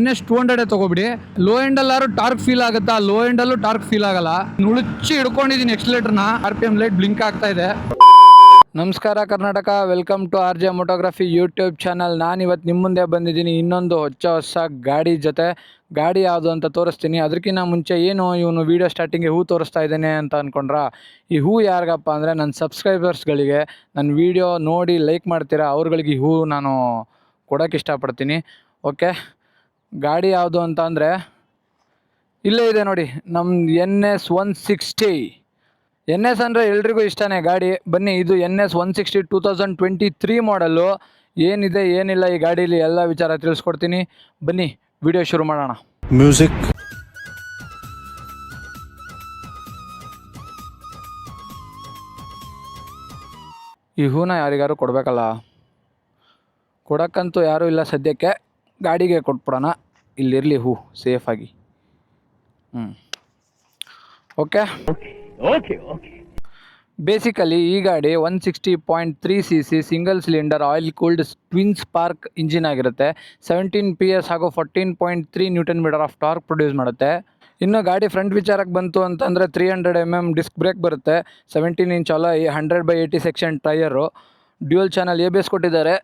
NS 200 ತಗೋಬಿಡಿ. Low end ಅಲ್ಲಾರು torque feel ಆಗುತ್ತಾ? ಲೋ ಎಂಡ್ ಅಲ್ಲೂ ಟಾರ್ಕ್ ಫೀಲ್ ಆಗಲ್ಲ. ನುಳುಚ್ಚಿ ಹಿಡ್ಕೊಂಡಿದ್ದೀನಿ ಎಕ್ಸ್ಲೇಟರ್ನ. RPM ಲೈಟ್ ಬ್ಲಿಂಕ್ ಆಗ್ತಾ ಇದೆ. ನಮಸ್ಕಾರ Karnataka, welcome to RJ Motography YouTube channel. ನಾನಿವತ್ತು ನಿಮ್ಮ ಮುಂದೆ ಬಂದಿದ್ದೀನಿ ಇನ್ನೊಂದು ಹೊಸ ಗಾಡಿ ಜೊತೆ. ಗಾಡಿ ಯಾವುದು ಅಂತ ತೋರಿಸ್ತೀನಿ. ಅದಕ್ಕಿಂತ ಮುಂಚೆ ಏನು ಇವನು ವೀಡಿಯೋ ಸ್ಟಾರ್ಟಿಂಗ್ಗೆ ಹೂ ತೋರಿಸ್ತಾ ಇದ್ದೇನೆ ಅಂತ ಅಂದ್ಕೊಂಡ್ರ, ಈ ಹೂ ಯಾರಿಗಪ್ಪ ಅಂದರೆ ನನ್ನ ಸಬ್ಸ್ಕ್ರೈಬರ್ಸ್ಗಳಿಗೆ, ನನ್ನ ವೀಡಿಯೋ ನೋಡಿ ಲೈಕ್ ಮಾಡ್ತೀರಾ ಅವ್ರುಗಳಿಗೆ ಈ ಹೂ ನಾನು ಕೊಡೋಕ್ಕೆ ಇಷ್ಟಪಡ್ತೀನಿ. ಓಕೆ, ಗಾಡಿ ಯಾವುದು ಅಂತ ಅಂದರೆ ಇಲ್ಲೇ ಇದೆ ನೋಡಿ, ನಮ್ಮ NS 160. NS ಅಂದರೆ ಎಲ್ರಿಗೂ ಇಷ್ಟನೇ ಗಾಡಿ. ಬನ್ನಿ, ಇದು NS 160 2023 ಮಾಡಲ್ಲು. ಏನಿದೆ ಏನಿಲ್ಲ ಈ ಗಾಡೀಲಿ ಎಲ್ಲ ವಿಚಾರ ತಿಳಿಸ್ಕೊಡ್ತೀನಿ. ಬನ್ನಿ ವಿಡಿಯೋ ಶುರು ಮಾಡೋಣ. ಮ್ಯೂಸಿಕ್. ಈ ಹೂನ ಯಾರಿಗಾರು ಕೊಡಬೇಕಲ್ಲ, ಕೊಡೋಕ್ಕಂತೂ ಯಾರೂ ಇಲ್ಲ ಸದ್ಯಕ್ಕೆ. ಗಾಡಿಗೆ ಕೊಟ್ಬಿಡೋಣ, ಇಲ್ಲಿರಲಿ ಹೂ ಸೇಫಾಗಿ. ಓಕೆ, ಬೇಸಿಕಲಿ ಈ ಗಾಡಿ 160.3 cc single cylinder oil cooled twin spark engine ಆಗಿರುತ್ತೆ. 17 PS ಹಾಗೂ 14.3 Nm ಆಫ್ ಟಾರ್ಕ್ ಪ್ರೊಡ್ಯೂಸ್ ಮಾಡುತ್ತೆ. ಇನ್ನು ಗಾಡಿ ಫ್ರಂಟ್ ವಿಚಾರಕ್ಕೆ ಬಂತು ಅಂತಂದರೆ 300 mm ಡಿಸ್ಕ್ ಬ್ರೇಕ್ ಬರುತ್ತೆ. 17 ಇಂಚ್ ಅಲ್ಲ, 100/80 section tyre. Dual channel ABS ಕೊಟ್ಟಿದ್ದಾರೆ.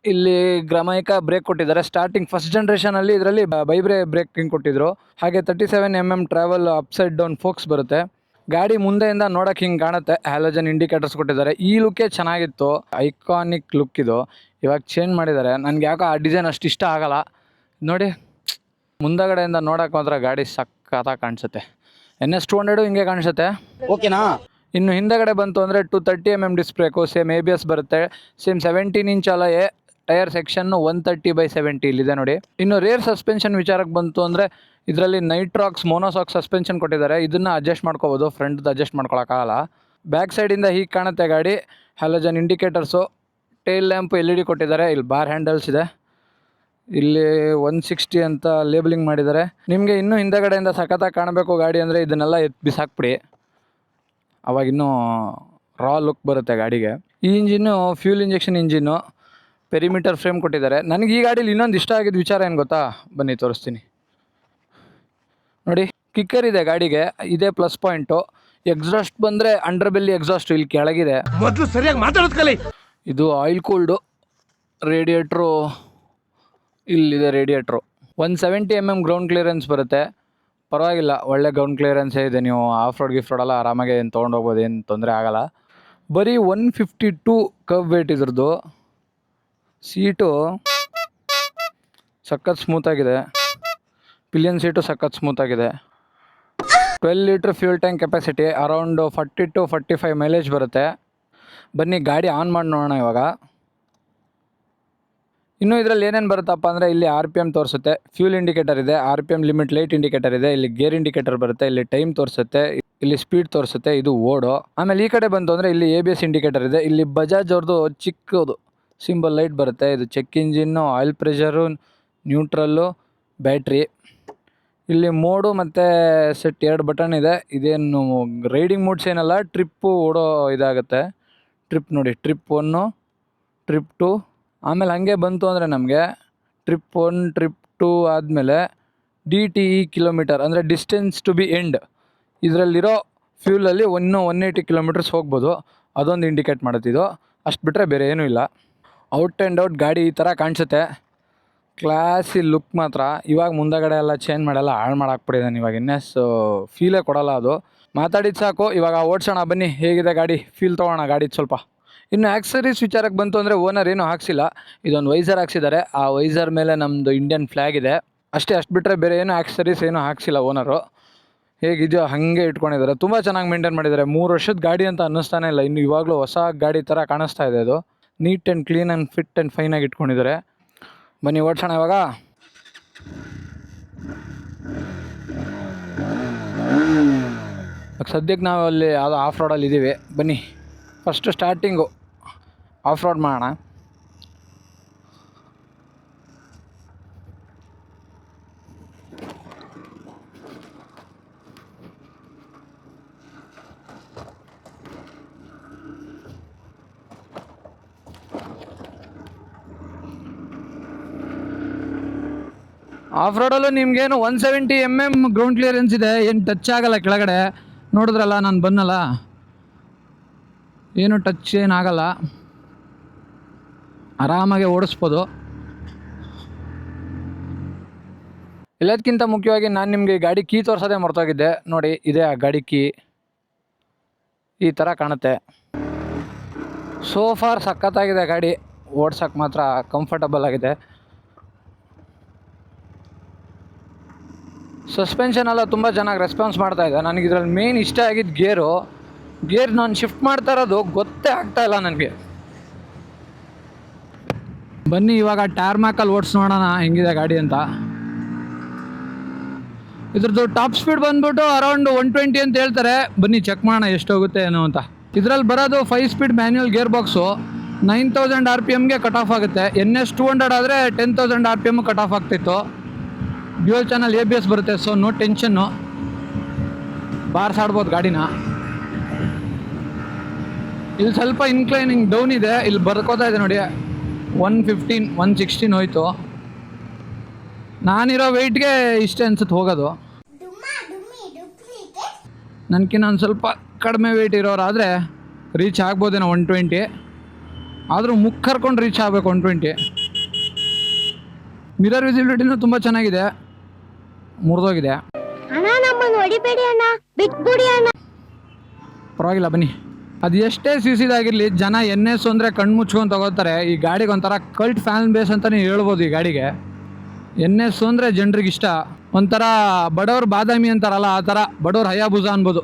ಇಲ್ಲಿ ಗ್ರಾಮೈಕ ಬ್ರೇಕ್ ಕೊಟ್ಟಿದ್ದಾರೆ. ಸ್ಟಾರ್ಟಿಂಗ್ ಫಸ್ಟ್ ಜನ್ರೇಷನಲ್ಲಿ ಇದರಲ್ಲಿ ಬೈಬ್ರೆ ಬ್ರೇಕಿಂಗ್ ಕೊಟ್ಟಿದ್ರು. ಹಾಗೆ 37 mm travel upside down forks ಬರುತ್ತೆ. ಗಾಡಿ ಮುಂದೆಯಿಂದ ನೋಡೋಕೆ ಹಿಂಗೆ ಕಾಣುತ್ತೆ. ಹ್ಯಾಲೋಜನ್ ಇಂಡಿಕೇಟರ್ಸ್ ಕೊಟ್ಟಿದ್ದಾರೆ. ಈ ಲುಕ್ಕೇ ಚೆನ್ನಾಗಿತ್ತು, ಐಕಾನಿಕ್ ಲುಕ್ ಇದು. ಇವಾಗ ಚೇಂಜ್ ಮಾಡಿದ್ದಾರೆ. ನನಗೆ ಯಾಕೋ ಆ ಡಿಸೈನ್ ಅಷ್ಟು ಇಷ್ಟ ಆಗಲ್ಲ. ನೋಡಿ, ಮುಂದಗಡೆಯಿಂದ ನೋಡೋಕೆ ಮಾತ್ರ ಗಾಡಿ ಸಕ್ಕತ್ತಾಗಿ ಕಾಣಿಸುತ್ತೆ. NS 200 ಹಿಂಗೆ ಕಾಣಿಸುತ್ತೆ. ಓಕೆನಾ? ಇನ್ನು ಹಿಂದಗಡೆ ಬಂತು ಅಂದರೆ 230 mm disc brake, same ABS ಬರುತ್ತೆ. ಸೇಮ್ 17 ಇಂಚ್ ಅಲ್ಲ, ಟೈರ್ ಸೆಕ್ಷನ್ನು 130/70 ಇಲ್ಲಿದೆ ನೋಡಿ. ಇನ್ನು ರೇರ್ ಸಸ್ಪೆನ್ಷನ್ ವಿಚಾರಕ್ಕೆ ಬಂತು ಅಂದರೆ ಇದರಲ್ಲಿ ನೈಟ್ರಾಕ್ಸ್ ಮೋನೋಸಾಕ್ ಸಸ್ಪೆನ್ಷನ್ ಕೊಟ್ಟಿದ್ದಾರೆ. ಇದನ್ನು ಅಡ್ಜಸ್ಟ್ ಮಾಡ್ಕೋಬೋದು, ಫ್ರಂಟ್ದು ಅಡ್ಜಸ್ಟ್ ಮಾಡ್ಕೊಳಕ್ಕಾಗಲ್ಲ. ಬ್ಯಾಕ್ ಸೈಡಿಂದ ಹೀಗೆ ಕಾಣುತ್ತೆ ಗಾಡಿ. Halogen indicators, tail lamp LED ಕೊಟ್ಟಿದ್ದಾರೆ. ಇಲ್ಲಿ ಬಾರ್ ಹ್ಯಾಂಡಲ್ಸ್ ಇದೆ. ಇಲ್ಲಿ 160 ಅಂತ ಲೇಬಲಿಂಗ್ ಮಾಡಿದ್ದಾರೆ. ನಿಮಗೆ ಇನ್ನೂ ಹಿಂದಗಡೆಯಿಂದ ಸಖತ್ತಾಗಿ ಕಾಣಬೇಕು ಗಾಡಿ ಅಂದರೆ ಇದನ್ನೆಲ್ಲ ಬಿಸಾಕ್ಬಿಡಿ, ಅವಾಗ ಇನ್ನೂ ರಾ ಲುಕ್ ಬರುತ್ತೆ ಗಾಡಿಗೆ. ಈ engine fuel injection engine, perimeter frame ಕೊಟ್ಟಿದ್ದಾರೆ. ನನಗೆ ಈ ಗಾಡೀಲಿ ಇನ್ನೊಂದು ಇಷ್ಟ ಆಗಿದ್ದ ವಿಚಾರ ಏನು ಗೊತ್ತಾ? ಬನ್ನಿ ತೋರಿಸ್ತೀನಿ ನೋಡಿ. ಕಿಕ್ಕರ್ ಇದೆ ಗಾಡಿಗೆ, ಇದೇ ಪ್ಲಸ್ ಪಾಯಿಂಟು. ಎಕ್ಸಾಸ್ಟ್ ಬಂದರೆ ಅಂಡರ್ ಬೆಲ್ಲಿ ಎಕ್ಸಾಸ್ಟ್ ಇಲ್ಲಿ ಕೆಳಗಿದೆ. ಮೊದಲು ಸರಿಯಾಗಿ ಮಾತಾಡೋದು ಕಲಿ. ಇದು ಆಯಿಲ್ ಕೂಲ್ಡು. ರೇಡಿಯೇಟ್ರು ಇಲ್ಲಿದೆ. ರೇಡಿಯೇಟ್ರು 170 mm ಗ್ರೌಂಡ್ ಕ್ಲಿಯರೆನ್ಸ್ ಬರುತ್ತೆ. ಪರವಾಗಿಲ್ಲ, ಒಳ್ಳೆ ಗ್ರೌಂಡ್ ಕ್ಲಿಯರೆನ್ಸೇ ಇದೆ. ನೀವು ಆಫ್ ರೋಡ್ ಗಿಫ್ಟ್ ರೋಡೆಲ್ಲ ಆರಾಮಾಗಿ ಏನು ತೊಗೊಂಡೋಗ್ಬೋದು, ಏನು ತೊಂದರೆ ಆಗೋಲ್ಲ. ಬರೀ 152 ಕರ್ವ್ ವೇಟ್ ಇದ್ರದ್ದು. ಸೀಟು ಸಖತ್ ಸ್ಮೂತಾಗಿದೆ. ಪಿಲಿಯನ್ ಸೀಟು ಸಖತ್ ಸ್ಮೂತಾಗಿದೆ. 12 litre fuel tank capacity, around 40 to 45 mileage ಬರುತ್ತೆ. ಬನ್ನಿ ಗಾಡಿ ಆನ್ ಮಾಡಿ ನೋಡೋಣ ಇವಾಗ. ಇನ್ನು ಇದರಲ್ಲಿ ಏನೇನು ಬರುತ್ತಪ್ಪ ಅಂದರೆ ಇಲ್ಲಿ RPM ತೋರಿಸುತ್ತೆ, ಫ್ಯೂಲ್ ಇಂಡಿಕೇಟರ್ ಇದೆ, RPM ಲಿಮಿಟ್ ಲೈಟ್ ಇಂಡಿಕೇಟರ್ ಇದೆ, ಇಲ್ಲಿ ಗೇರ್ ಇಂಡಿಕೇಟರ್ ಬರುತ್ತೆ, ಇಲ್ಲಿ ಟೈಮ್ ತೋರಿಸುತ್ತೆ, ಇಲ್ಲಿ ಸ್ಪೀಡ್ ತೋರಿಸುತ್ತೆ, ಇದು ಓಡೋ. ಆಮೇಲೆ ಈ ಕಡೆ ಬಂತು ಅಂದರೆ ಇಲ್ಲಿ ABS ಇಂಡಿಕೇಟರ್ ಇದೆ. ಇಲ್ಲಿ ಬಜಾಜ್ ಅವ್ರದ್ದು ಚಿಕ್ಕದು ಸಿಂಬಲ್ ಲೈಟ್ ಬರುತ್ತೆ. ಇದು check engine, oil pressure, neutral, battery. ಇಲ್ಲಿ ಮೋಡು ಮತ್ತು ಸೆಟ್ 2 ಬಟನ್ ಇದೆ. ಇದೇನು ರೈಡಿಂಗ್ ಮೋಡ್ಸ್ ಏನಲ್ಲ, ಟ್ರಿಪ್ಪು ಓಡೋ ಇದಾಗುತ್ತೆ. ಟ್ರಿಪ್ ನೋಡಿ, ಟ್ರಿಪ್ 1, ಟ್ರಿಪ್ 2. ಆಮೇಲೆ ಹಾಗೆ ಬಂತು ಅಂದರೆ ನಮಗೆ ಟ್ರಿಪ್ 1, ಟ್ರಿಪ್ 2 ಆದಮೇಲೆ DTE ಕಿಲೋಮೀಟರ್ ಅಂದರೆ ಡಿಸ್ಟೆನ್ಸ್ ಟು ಬಿ ಎಂಡ್. ಇದರಲ್ಲಿರೋ ಫ್ಯೂಲಲ್ಲಿ 180 ಕಿಲೋಮೀಟರ್ಸ್ ಹೋಗ್ಬೋದು. ಅದೊಂದು ಇಂಡಿಕೇಟ್ ಮಾಡುತ್ತಿದ್ದು. ಅಷ್ಟು ಬಿಟ್ಟರೆ ಬೇರೆ ಏನೂ ಇಲ್ಲ. ಔಟ್ ಆ್ಯಂಡ್ ಔಟ್ ಗಾಡಿ ಈ ಥರ ಕಾಣಿಸುತ್ತೆ. ಕ್ಲಾಸಿ ಲುಕ್ ಮಾತ್ರ. ಇವಾಗ ಮುಂದಗಡೆ ಎಲ್ಲ ಚೇಂಜ್ ಮಾಡೆಲ್ಲ ಹಾಳು ಮಾಡಾಕ್ಬಿಟ್ಟಿದ್ದಾನೆ. ಇವಾಗ NS ಫೀಲೇ ಕೊಡೋಲ್ಲ ಅದು. ಮಾತಾಡಿದ್ದು ಸಾಕು, ಇವಾಗ ಓಡಿಸೋಣ ಬನ್ನಿ. ಹೇಗಿದೆ ಗಾಡಿ, ಫೀಲ್ ತೊಗೋಣ ಗಾಡಿದು ಸ್ವಲ್ಪ. ಇನ್ನು ಆಕ್ಸರೀಸ್ ವಿಚಾರಕ್ಕೆ ಬಂತು ಅಂದರೆ ಓನರ್ ಏನೂ ಹಾಕ್ಸಿಲ್ಲ. ಇದೊಂದು ವೈಸರ್ ಹಾಕ್ಸಿದ್ದಾರೆ. ಆ ವೈಸರ್ ಮೇಲೆ ನಮ್ಮದು ಇಂಡಿಯನ್ ಫ್ಲ್ಯಾಗ್ ಇದೆ ಅಷ್ಟೇ. ಅಷ್ಟು ಬಿಟ್ಟರೆ ಬೇರೆ ಏನೂ ಆಕ್ಸರೀಸ್ ಏನೂ ಹಾಕ್ಸಿಲ್ಲ ಓನರು. ಹೇಗಿದೆಯೋ ಹಾಗೆ ಇಟ್ಕೊಂಡಿದ್ದಾರೆ. ತುಂಬ ಚೆನ್ನಾಗಿ ಮೇಂಟೈನ್ ಮಾಡಿದ್ದಾರೆ. 3 ವರ್ಷದ ಗಾಡಿ ಅಂತ ಅನ್ನಿಸ್ತಾನೆ ಇಲ್ಲ. ಇನ್ನು ಇವಾಗಲೂ ಹೊಸ ಗಾಡಿ ಥರ ಕಾಣಿಸ್ತಾ ಇದೆ. ಅದು neat and clean and fit and ಫೈನಾಗಿ ಇಟ್ಕೊಂಡಿದ್ದಾರೆ. ಬನ್ನಿ ಓಡಿಸೋಣ ಇವಾಗ. ಸದ್ಯಕ್ಕೆ ನಾವು ಅಲ್ಲಿ ಯಾವುದೋ ಆಫ್ ರೋಡಲ್ಲಿ ಇದ್ದೀವಿ. ಬನ್ನಿ ಫಸ್ಟು ಸ್ಟಾರ್ಟಿಂಗು ಆಫ್ ರೋಡ್ ಮಾಡೋಣ. ಆಫ್ ರೋಡಲ್ಲೂ ನಿಮ್ಗೇನು 170 mm ಗ್ರೌಂಡ್ ಕ್ಲಿಯರೆನ್ಸ್ ಇದೆ, ಏನು ಟಚ್ ಆಗಲ್ಲ ಕೆಳಗಡೆ. ನೋಡಿದ್ರಲ್ಲ ನಾನು ಬಂದಲ್ಲ, ಏನು ಟಚ್ ಏನಾಗಲ್ಲ, ಆರಾಮಾಗಿ ಓಡಿಸ್ಬೋದು. ಎಲ್ಲದಕ್ಕಿಂತ ಮುಖ್ಯವಾಗಿ ನಾನು ನಿಮಗೆ ಗಾಡಿ ಕೀ ತೋರಿಸೋದೇ ಮರ್ತೋಗಿದ್ದೆ. ನೋಡಿ, ಇದೆ ಆ ಗಾಡಿ ಕೀ, ಈ ಥರ ಕಾಣುತ್ತೆ. ಸೋ ಫಾರ್ ಸಖತ್ತಾಗಿದೆ ಗಾಡಿ, ಓಡ್ಸೋಕ್ಕೆ ಮಾತ್ರ ಕಂಫರ್ಟಬಲ್ ಆಗಿದೆ. ಸಸ್ಪೆನ್ಷನ್ ಎಲ್ಲ ತುಂಬ ಚೆನ್ನಾಗಿ ರೆಸ್ಪಾನ್ಸ್ ಮಾಡ್ತಾಯಿದೆ. ನನಗೆ ಇದರಲ್ಲಿ ಮೇನ್ ಇಷ್ಟ ಆಗಿದ್ದು ಗೇರ್ ನಾನು ಶಿಫ್ಟ್ ಮಾಡ್ತಾ ಇರೋದು ಗೊತ್ತೇ ಆಗ್ತಾಯಿಲ್ಲ ನನಗೆ. ಬನ್ನಿ ಇವಾಗ ಟಾರ್ಮ್ಯಾಕಲ್ಲಿ ಓಡಿಸ್ ನೋಡೋಣ ಹೆಂಗಿದೆ ಗಾಡಿ ಅಂತ. ಇದ್ರದ್ದು ಟಾಪ್ ಸ್ಪೀಡ್ ಬಂದ್ಬಿಟ್ಟು ಅರೌಂಡ್ 120 ಅಂತ ಹೇಳ್ತಾರೆ. ಬನ್ನಿ ಚೆಕ್ ಮಾಡೋಣ ಎಷ್ಟೋಗುತ್ತೆ ಏನೋ ಅಂತ. ಇದರಲ್ಲಿ ಬರೋದು 5 ಸ್ಪೀಡ್ ಮ್ಯಾನ್ಯುವಲ್ ಗೇರ್ ಬಾಕ್ಸು. 9000 RPMಗೆ ಕಟ್ ಆಫ್ ಆಗುತ್ತೆ. NS 200 ಆದರೆ 10,000 RPM ಕಟ್ ಆಫ್ ಆಗ್ತಿತ್ತು. ಡ್ಯುಯಲ್ ಚಾನಲ್ ABS ಬರುತ್ತೆ, ಸೊ ನೋ ಟೆನ್ಷನ್ನು, ಬಾರ್ಸಾಡ್ಬೋದು ಗಾಡಿನ. ಇಲ್ಲಿ ಸ್ವಲ್ಪ ಇನ್ಕ್ಲೈನಿಂಗ್ ಡೌನ್ ಇದೆ, ಇಲ್ಲಿ ಬರ್ಕೋತಾ ಇದೆ ನೋಡಿ. 115 116 ಹೋಯ್ತು. ನಾನಿರೋ ವೆಯ್ಟ್ಗೆ ಇಷ್ಟೇ ಅನ್ಸುತ್ತೆ ಹೋಗೋದು. ನನಗಿನ್ನ ಒಂದು ಸ್ವಲ್ಪ ಕಡಿಮೆ ವೆಯ್ಟ್ ಇರೋರಾದರೆ ರೀಚ್ ಆಗ್ಬೋದೇನೋ 120, ಆದರೂ ಮುಖ ಕರ್ಕೊಂಡು ರೀಚ್ ಆಗಬೇಕು 120. ಮಿರರ್ ವಿಸಿಬಿಲಿಟಿನೂ ತುಂಬ ಚೆನ್ನಾಗಿದೆ, ಮುರಿದೋಗಿದೆ. ಪರವಾಗಿಲ್ಲ ಬನ್ನಿ. ಅದು ಎಷ್ಟೇ ಸಿಸಿದಾಗಿರಲಿ ಜನ NS ಅಂದರೆ ಕಣ್ಣು ಮುಚ್ಕೊಂಡು ತಗೋತಾರೆ. ಈ ಗಾಡಿಗೆ ಒಂಥರ ಕಲ್ಟ್ ಫ್ಯಾನ್ ಬೇಸ್ ಅಂತಲೇ ಹೇಳ್ಬೋದು. ಈ ಗಾಡಿಗೆ NS ಅಂದರೆ ಜನರಿಗೆ ಇಷ್ಟ. ಒಂಥರ ಬಡವ್ರ ಬಾದಾಮಿ ಅಂತಾರಲ್ಲ, ಆ ಥರ ಬಡವ್ರ ಹಯಾಬುಜಾ ಅನ್ಬೋದು.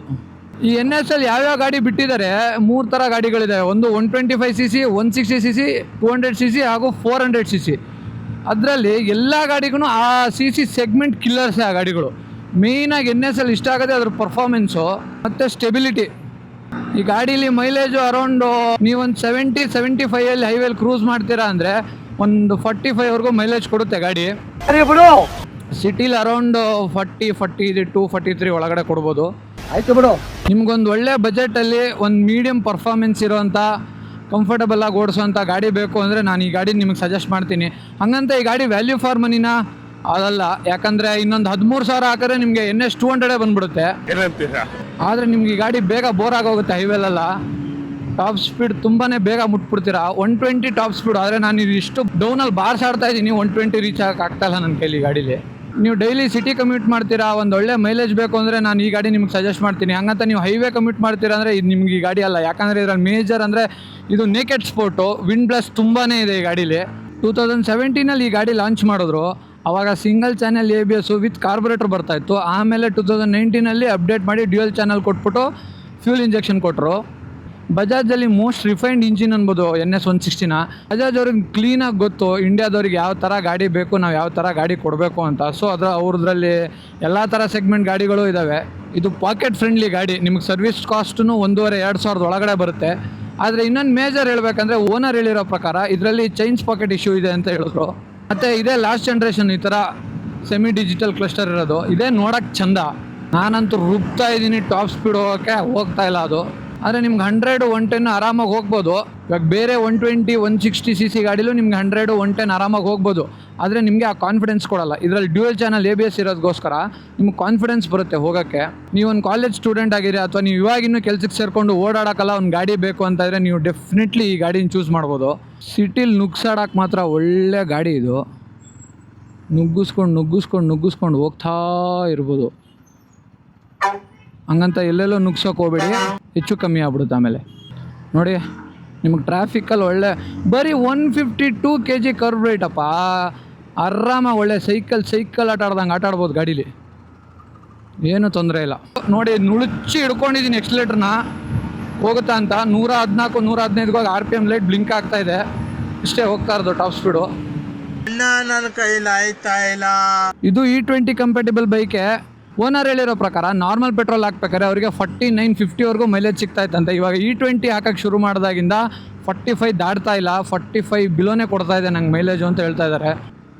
ಈ NS ಅಲ್ಲಿ ಯಾವ್ಯಾವ ಗಾಡಿ ಬಿಟ್ಟಿದ್ದಾರೆ, 3 ಥರ ಗಾಡಿಗಳಿದ್ದಾವೆ. ಒಂದು 125cc, 160cc, 200cc ಹಾಗೂ 400cc. ಅದರಲ್ಲಿ ಎಲ್ಲ ಗಾಡಿಗೂ ಆ CC ಸೆಗ್ಮೆಂಟ್ ಕಿಲ್ಲರ್ಸೇ ಆ ಗಾಡಿಗಳು. ಮೇಯ್ನಾಗಿ NS ಅಲ್ಲಿ ಇಷ್ಟ ಆಗೋದೇ ಅದ್ರ ಪರ್ಫಾರ್ಮೆನ್ಸು ಮತ್ತು ಸ್ಟೆಬಿಲಿಟಿ. ಈ ಗಾಡೀಲಿ ಮೈಲೇಜು ಅರೌಂಡು ನೀವೊಂದು 70-75 ಹೈವೇಲಿ ಕ್ರೂಸ್ ಮಾಡ್ತೀರಾ ಅಂದರೆ ಒಂದು 45ವರೆಗೂ ಮೈಲೇಜ್ ಕೊಡುತ್ತೆ ಗಾಡಿ. ಸಿಟಿಲಿ ಅರೌಂಡ್ 42, 43 ಒಳಗಡೆ ಕೊಡ್ಬೋದು. ಆಯ್ತು ಬಿಡು. ನಿಮ್ಗೊಂದು ಒಳ್ಳೆ ಬಜೆಟಲ್ಲಿ ಒಂದು ಮೀಡಿಯಮ್ ಪರ್ಫಾರ್ಮೆನ್ಸ್ ಇರೋವಂಥ ಕಂಫರ್ಟಬಲ್ ಆಗಿ ಓಡಿಸೋವಂಥ ಗಾಡಿ ಬೇಕು ಅಂದರೆ ನಾನು ಈ ಗಾಡಿ ನಿಮಗೆ ಸಜೆಸ್ಟ್ ಮಾಡ್ತೀನಿ. ಹಂಗಂತ ಈ ಗಾಡಿ ವ್ಯಾಲ್ಯೂ ಫಾರ್ ಮನಿನ ಅದಲ್ಲ, ಯಾಕಂದರೆ ಇನ್ನೊಂದು 13,000 ಹಾಕಿದ್ರೆ ನಿಮಗೆ NS 200 ಬಂದ್ಬಿಡುತ್ತೆ. ಆದರೆ ನಿಮ್ಗೆ ಈ ಗಾಡಿ ಬೇಗ ಬೋರ್ ಆಗೋಗುತ್ತೆ ಹೈವೇಲೆಲ್ಲ. ಟಾಪ್ ಸ್ಪೀಡ್ ತುಂಬಾ ಬೇಗ ಮುಟ್ಬಿಡ್ತೀರಾ. 120 ಟಾಪ್ ಸ್ಪೀಡ್, ಆದರೆ ನಾನು ಇಷ್ಟು ಡೌನಲ್ಲಿ ಬಾರ್ಸಾಡ್ತಾ ಇದ್ದೀನಿ, 120 ರೀಚ್ ಆಗ್ತಾಯಿಲ್ಲ ನನ್ನ ಕೈಲಿ ಗಾಡೀಲಿ. ನೀವು ಡೈಲಿ ಸಿಟಿ ಕಮ್ಯೂಟ್ ಮಾಡ್ತೀರಾ, ಒಂದು ಒಳ್ಳೆ ಮೈಲೇಜ್ ಬೇಕು ಅಂದರೆ ನಾನು ಈ ಗಾಡಿ ನಿಮ್ಗೆ ಸಜೆಸ್ಟ್ ಮಾಡ್ತೀನಿ. ಹಂಗಂತ ನೀವು ಹೈವೇ ಕಮ್ಯೂಟ್ ಮಾಡ್ತೀರಾ ಅಂದರೆ ಇದು ನಿಮ್ಗೆ ಈ ಗಾಡಿ ಅಲ್ಲ. ಯಾಕಂದರೆ ಇದರಲ್ಲಿ ಮೇಜರ್ ಅಂದರೆ ಇದು ನೇಕೆಡ್ ಸ್ಪೋರ್ಟು, ವಿಂಡ್ ಬ್ಲಾಸ್ಟ್ ತುಂಬಾ ಇದೆ ಈ ಗಾಡೀಲಿ. 2017 ಈ ಗಾಡಿ ಲಾಂಚ್ ಮಾಡಿದ್ರು. ಆವಾಗ single channel ABS with carburettor ಬರ್ತಾಯಿತ್ತು. ಆಮೇಲೆ 2019 ಅಪ್ಡೇಟ್ ಮಾಡಿ ಡ್ಯುಯಲ್ ಚಾನಲ್ ಕೊಟ್ಬಿಟ್ಟು ಫ್ಯೂಲ್ ಇಂಜೆಕ್ಷನ್ ಕೊಟ್ಟರು. ಬಜಾಜಲ್ಲಿ ಮೋಸ್ಟ್ ರಿಫೈನ್ಡ್ ಇಂಜಿನ್ ಅನ್ಬೋದು NS 160ನ. ಬಜಾಜ್ ಅವ್ರಿಗೆ ಕ್ಲೀನಾಗಿ ಗೊತ್ತು ಇಂಡಿಯಾದವ್ರಿಗೆ ಯಾವ ಥರ ಗಾಡಿ ಬೇಕು, ನಾವು ಯಾವ ಥರ ಗಾಡಿ ಕೊಡಬೇಕು ಅಂತ. ಸೊ ಅವ್ರದ್ರಲ್ಲಿ ಎಲ್ಲ ಥರ ಸೆಗ್ಮೆಂಟ್ ಗಾಡಿಗಳು ಇದ್ದಾವೆ. ಇದು ಪಾಕೆಟ್ ಫ್ರೆಂಡ್ಲಿ ಗಾಡಿ. ನಿಮಗೆ ಸರ್ವಿಸ್ ಕಾಸ್ಟೂ 1,500-2,000 ಒಳಗಡೆ ಬರುತ್ತೆ. ಆದರೆ ಇನ್ನೊಂದು ಮೇಜರ್ ಹೇಳ್ಬೇಕಂದ್ರೆ ಓನರ್ ಹೇಳಿರೋ ಪ್ರಕಾರ ಇದರಲ್ಲಿ ಚೈನ್ಸ್ ಪಾಕೆಟ್ ಇಶ್ಯೂ ಇದೆ ಅಂತ ಹೇಳಿದ್ರು. ಮತ್ತು ಇದೇ ಲಾಸ್ಟ್ ಜನ್ರೇಷನ್ ಈ ಥರ ಸೆಮಿ ಡಿಜಿಟಲ್ ಕ್ಲಸ್ಟರ್ ಇರೋದು. ಇದೇ ನೋಡೋಕ್ಕೆ ಚಂದ. ನಾನಂತೂ ರುಬ್ತಾ ಇದ್ದೀನಿ ಟಾಪ್ ಸ್ಪೀಡ್ ಹೋಗ್ತಾ ಇಲ್ಲ ಅದು. ಆದರೆ ನಿಮ್ಗೆ 100, 110 ಆರಾಮಾಗಿ ಹೋಗ್ಬೋದು. ಇವಾಗ ಬೇರೆ 120, 160cc ಗಾಡಿಲೂ ನಿಮ್ಗೆ 100, 110 ಆರಾಮಾಗಿ ಹೋಗ್ಬೋದು. ಆದರೆ ನಿಮಗೆ ಆ ಕಾನ್ಫಿಡೆನ್ಸ್ ಕೊಡಲ್ಲ. ಇದರಲ್ಲಿ ಡ್ಯುಯಲ್ ಚಾನಲ್ ABS ಇರೋದಕ್ಕೋಸ್ಕರ ನಿಮ್ಗೆ ಕಾನ್ಫಿಡೆನ್ಸ್ ಬರುತ್ತೆ ಹೋಗೋಕ್ಕೆ. ನೀವೊಂದು ಕಾಲೇಜ್ ಸ್ಟೂಡೆಂಟ್ ಆಗಿರಿ ಅಥವಾ ನೀವು ಇವಾಗ ಇನ್ನೂ ಕೆಲಸಕ್ಕೆ ಸೇರಿಕೊಂಡು ಓಡಾಡೋಕ್ಕಲ್ಲ ಒಂದು ಗಾಡಿ ಬೇಕು ಅಂತ ಇದ್ದರೆ ನೀವು ಡೆಫಿನೆಟ್ಲಿ ಈ ಗಾಡಿನ ಚೂಸ್ ಮಾಡ್ಬೋದು. ಸಿಟಿಲಿ ನುಗ್ಸಾಡೋಕ್ಕೆ ಮಾತ್ರ ಒಳ್ಳೆ ಗಾಡಿ ಇದು. ನುಗ್ಗಿಸ್ಕೊಂಡು ಹೋಗ್ತಾ ಇರ್ಬೋದು. ಹಂಗಂತ ಎಲ್ಲೆಲ್ಲೋ ನುಗ್ಸೋಕೆ ಹೋಗ್ಬೇಡಿ, ಹೆಚ್ಚು ಕಮ್ಮಿ ಆಗ್ಬಿಡುತ್ತೆ ಆಮೇಲೆ. ನೋಡಿ ನಿಮಗೆ ಟ್ರಾಫಿಕಲ್ಲಿ ಒಳ್ಳೆ ಬರೀ 152 kg ಕರ್ವ್ ರೇಟಪ್ಪ. ಆರಾಮಾಗಿ ಒಳ್ಳೆ ಸೈಕಲ್ ಆಟ ಆಡ್ಬೋದು ಗಾಡೀಲಿ, ಏನೂ ತೊಂದರೆ ಇಲ್ಲ. ನೋಡಿ ನುಳುಚಿ ಹಿಡ್ಕೊಂಡಿದ್ದೀನಿ ಎಕ್ಸ್ಲೇಟ್ರನ್ನ ಹೋಗುತ್ತಾ ಅಂತ. 114, 115 RPM ಲೈಟ್ ಬ್ಲಿಂಕ್ ಆಗ್ತಾ ಇದೆ. ಇಷ್ಟೇ ಹೋಗ್ತಾ ಇರೋದು ಟಾಪ್ ಸ್ಪೀಡು. ನನ್ನ ಕೈಲಿ ಆಯ್ತಾ ಇಲ್ಲ. ಇದು E20 ಕಂಪ್ಯಾಟಿಬಲ್ ಬೈಕೆ. ಓನರ್ ಹೇಳಿರೋ ಪ್ರಕಾರ ನಾರ್ಮಲ್ ಪೆಟ್ರೋಲ್ ಹಾಕ್ಬೇಕಾದ್ರೆ ಅವರಿಗೆ 49-50ವರೆಗೂ ಮೈಲೇಜ್ ಸಿಗ್ತಾ ಇತ್ತಂತೆ. ಇವಾಗ E20 ಹಾಕಕ್ಕೆ ಶುರು ಮಾಡಿದಾಗಿಂದ 45 ದಾಟ್ತಾ ಇಲ್ಲ, 45 ಬಿಲೋನೇ ಕೊಡ್ತಾ ಇದೆ ನಂಗೆ ಮೈಲೇಜು ಅಂತ ಹೇಳ್ತಾ ಇದ್ದಾರೆ.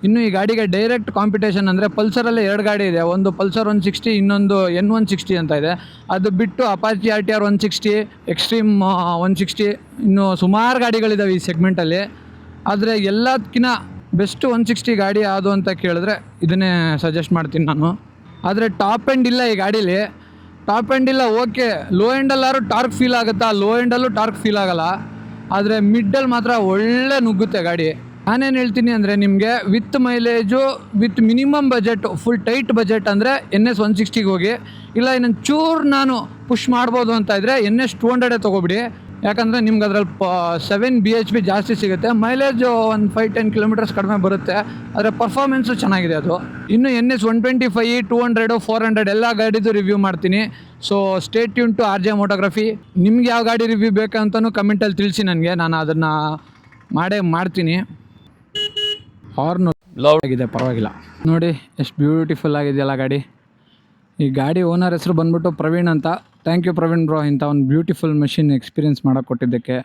ಇನ್ನು ಈ ಗಾಡಿಗೆ ಡೈರೆಕ್ಟ್ ಕಾಂಪಿಟೇಷನ್ ಅಂದರೆ ಪಲ್ಸರಲ್ಲೇ 2 ಗಾಡಿ ಇದೆ. ಒಂದು ಪಲ್ಸರ್ 160, ಇನ್ನೊಂದು N160 ಅಂತ ಇದೆ. ಅದು ಬಿಟ್ಟು ಅಪಾಚಿ RTR 160, ಎಕ್ಸ್ಟ್ರೀಮ್ 160, ಇನ್ನು ಸುಮಾರು ಗಾಡಿಗಳಿದ್ದಾವೆ ಈ ಸೆಗ್ಮೆಂಟಲ್ಲಿ. ಆದರೆ ಎಲ್ಲದಕ್ಕಿಂತ ಬೆಸ್ಟ್ 160 ಗಾಡಿ ಯಾವುದು ಅಂತ ಕೇಳಿದ್ರೆ ಇದನ್ನೇ ಸಜೆಸ್ಟ್ ಮಾಡ್ತೀನಿ ನಾನು. ಆದರೆ ಟಾಪ್ ಎಂಡ್ ಇಲ್ಲ ಈ ಗಾಡೀಲಿ. ಟಾಪ್ ಎಂಡ್ ಇಲ್ಲ, ಓಕೆ. ಲೋ ಎಂಡಲ್ಲಾದ್ರೂ ಟಾರ್ಕ್ ಫೀಲ್ ಆಗುತ್ತಾ? ಲೋ ಎಂಡಲ್ಲೂ ಟಾರ್ಕ್ ಫೀಲ್ ಆಗಲ್ಲ. ಆದರೆ ಮಿಡ್ಡಲ್ಲಿ ಮಾತ್ರ ಒಳ್ಳೆ ನುಗ್ಗುತ್ತೆ ಗಾಡಿ. ನಾನೇನು ಹೇಳ್ತೀನಿ ಅಂದರೆ ನಿಮಗೆ with mileage with minimum budget, full tight budget ಅಂದರೆ NS 160ಗೆ ಹೋಗಿ. ಇಲ್ಲ ಇನ್ನೊಂದು ಚೂರು ನಾನು ಪುಷ್ ಮಾಡ್ಬೋದು ಅಂತ ಇದ್ದರೆ NS 200 ತೊಗೊಬಿಡಿ. ಯಾಕಂದರೆ ನಿಮ್ಗೆ ಅದರಲ್ಲಿ 7 BHP ಜಾಸ್ತಿ ಸಿಗುತ್ತೆ. ಮೈಲೇಜು ಒಂದು 5-10 ಕಿಲೋಮೀಟರ್ಸ್ ಕಡಿಮೆ ಬರುತ್ತೆ. ಆದರೆ ಪರ್ಫಾರ್ಮೆನ್ಸು ಚೆನ್ನಾಗಿದೆ ಅದು. ಇನ್ನು NS 125, 200, 400 ಎಲ್ಲ ಗಾಡಿದು ರಿವ್ಯೂ ಮಾಡ್ತೀನಿ. So stay tuned to RJ motography. ನಿಮ್ಗೆ ಯಾವ ಗಾಡಿ ರಿವ್ಯೂ ಬೇಕಂತಲೂ ಕಮೆಂಟಲ್ಲಿ ತಿಳಿಸಿ ನನಗೆ, ನಾನು ಅದನ್ನು ಮಾಡ್ತೀನಿ. ಹಾರ್ನ್ ಆಗಿದೆ, ಪರವಾಗಿಲ್ಲ. ನೋಡಿ ಎಷ್ಟು ಬ್ಯೂಟಿಫುಲ್ ಆಗಿದೆಯಲ್ಲ ಗಾಡಿ. ಈ ಗಾಡಿ ಓನರ್ ಹೆಸರು ಬಂದ್ಬಿಟ್ಟು ಪ್ರವೀಣ್ ಅಂತ. ಥ್ಯಾಂಕ್ ಯು ಪ್ರವೀಣ್ ಬ್ರೋ, ಇಂಥ ಒಂದು ಬ್ಯೂಟಿಫುಲ್ ಮೆಷಿನ್ ಎಕ್ಸ್ಪೀರಿಯನ್ಸ್ ಮಾಡೋಕ್ಕೆ ಕೊಟ್ಟಿದ್ದಕ್ಕೆ.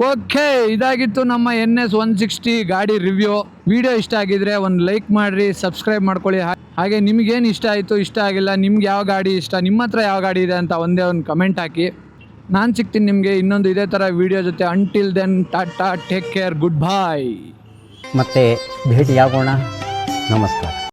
ಓಕೆ, ಇದಾಗಿತ್ತು ನಮ್ಮ NS 160 ಗಾಡಿ ರಿವ್ಯೂ. ವಿಡಿಯೋ ಇಷ್ಟ ಆಗಿದ್ರೆ ಒಂದು ಲೈಕ್ ಮಾಡಿರಿ, ಸಬ್ಸ್ಕ್ರೈಬ್ ಮಾಡ್ಕೊಳ್ಳಿ. ಹಾಗೆ ನಿಮಗೇನು ಇಷ್ಟ ಆಯಿತು, ಇಷ್ಟ ಆಗಿಲ್ಲ, ನಿಮ್ಗೆ ಯಾವ ಗಾಡಿ ಇಷ್ಟ, ನಿಮ್ಮ ಹತ್ರ ಯಾವ ಗಾಡಿ ಇದೆ ಅಂತ ಒಂದೇ ಒಂದು ಕಮೆಂಟ್ ಹಾಕಿ. ನಾನು ಸಿಗ್ತೀನಿ ನಿಮಗೆ ಇನ್ನೊಂದು ಇದೇ ಥರ ವಿಡಿಯೋ ಜೊತೆ. Until then tata, take care, goodbye. ಮತ್ತೆ ಭೇಟಿಯಾಗೋಣ. ನಮಸ್ಕಾರ.